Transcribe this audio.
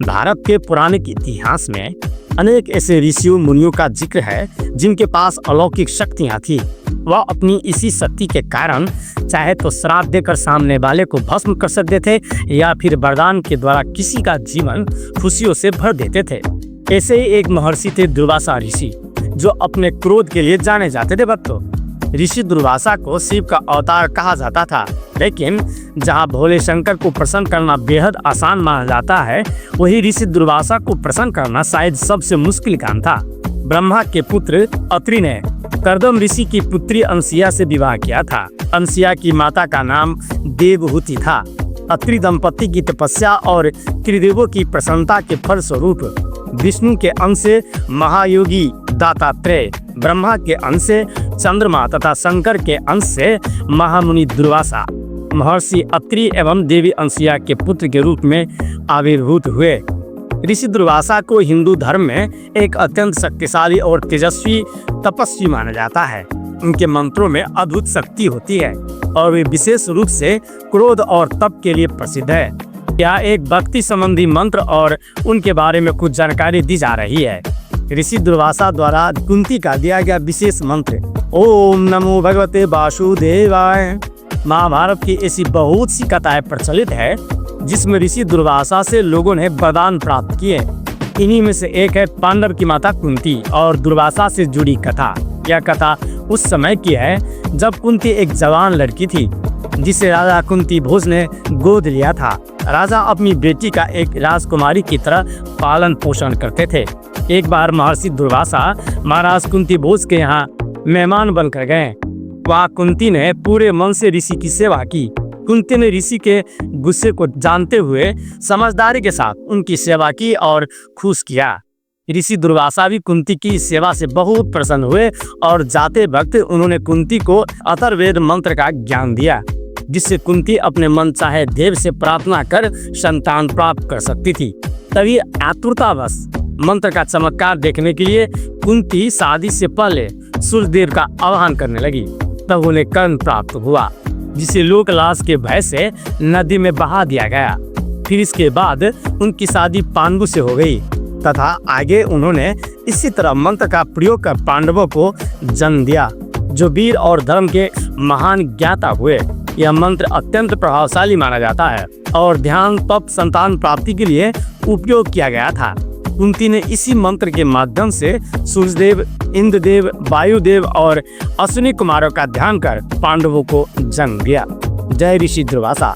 भारत के पौराणिक इतिहास में अनेक ऐसे ऋषियों मुनियों का जिक्र है जिनके पास अलौकिक शक्तियां थी। वह अपनी इसी शक्ति के कारण चाहे तो श्राप देकर सामने वाले को भस्म कर सकते थे या फिर वरदान के द्वारा किसी का जीवन खुशियों से भर देते थे। ऐसे ही एक महर्षि थे दुर्वासा ऋषि, जो अपने क्रोध के लिए जाने जाते थे। भक्तों, ऋषि दुर्वासा को शिव का अवतार कहा जाता था, लेकिन जहां भोले शंकर को प्रसन्न करना बेहद आसान माना जाता है, वही ऋषि दुर्वासा को प्रसन्न करना शायद सबसे मुश्किल काम था। ब्रह्मा के पुत्र अत्रि ने कर्दम ऋषि की पुत्री अंसिया से विवाह किया था। अंसिया की माता का नाम देवहूति था। अत्रि दंपति की तपस्या और त्रिदेवों की प्रसन्नता के फलस्वरूप विष्णु के अंश से महायोगी दत्तात्रेय, ब्रह्मा के अंश से चंद्रमा तथा शंकर के अंश से महामुनि दुर्वासा महर्षि अत्रि एवं देवी अंसिया के पुत्र के रूप में आविर्भूत हुए। ऋषि दुर्वासा को हिंदू धर्म में एक अत्यंत शक्तिशाली और तेजस्वी तपस्वी माना जाता है। उनके मंत्रों में अद्भुत शक्ति होती है और वे विशेष रूप से क्रोध और तप के लिए प्रसिद्ध है। यह एक भक्ति संबंधी मंत्र और उनके बारे में कुछ जानकारी दी जा रही है। ऋषि दुर्वासा द्वारा कुंती का दिया गया विशेष मंत्र ओम नमो भगवते वासुदेवाय। महाभारत की ऐसी बहुत सी कथाएं प्रचलित है जिसमें ऋषि दुर्वासा से लोगों ने वरदान प्राप्त किए। इन्हीं में से एक है पांडव की माता कुंती और दुर्वासा से जुड़ी कथा। यह कथा उस समय की है जब कुंती एक जवान लड़की थी जिसे राजा कुंती भोज ने गोद लिया था। राजा अपनी बेटी का एक राजकुमारी की तरह पालन पोषण करते थे। एक बार महर्षि दुर्वासा महाराज कुंती भोज के यहाँ मेहमान बनकर गए। वहाँ कुंती ने पूरे मन से ऋषि की सेवा की। कुंती ने ऋषि के गुस्से को जानते हुए समझदारी के साथ उनकी सेवा की और खुश किया। ऋषि दुर्वासा भी कुंती की सेवा से बहुत प्रसन्न हुए और जाते वक्त उन्होंने कुंती को अथर्ववेद मंत्र का ज्ञान दिया, जिससे कुंती अपने मन चाहे देव से प्रार्थना कर संतान प्राप्त कर सकती थी। तभी आतुरतावश मंत्र का चमत्कार देखने के लिए कुंती शादी से पहले सूर्यदेव का आह्वान करने लगी। तब उन्हें कर्ण प्राप्त हुआ, जिसे लोकलाज के भय से नदी में बहा दिया गया। फिर इसके बाद उनकी शादी पांडु से हो गई तथा आगे उन्होंने इसी तरह मंत्र का प्रयोग कर पांडवों को जन्म दिया, जो वीर और धर्म के महान ज्ञाता हुए। यह मंत्र अत्यंत प्रभावशाली माना जाता है और ध्यान तप संतान प्राप्ति के लिए उपयोग किया गया था। कुंती ने इसी मंत्र के माध्यम से सूर्यदेव, इंद्रदेव, वायुदेव और अश्विनी कुमारों का ध्यान कर पांडवों को जन्म दिया। जय ऋषि दुर्वासा।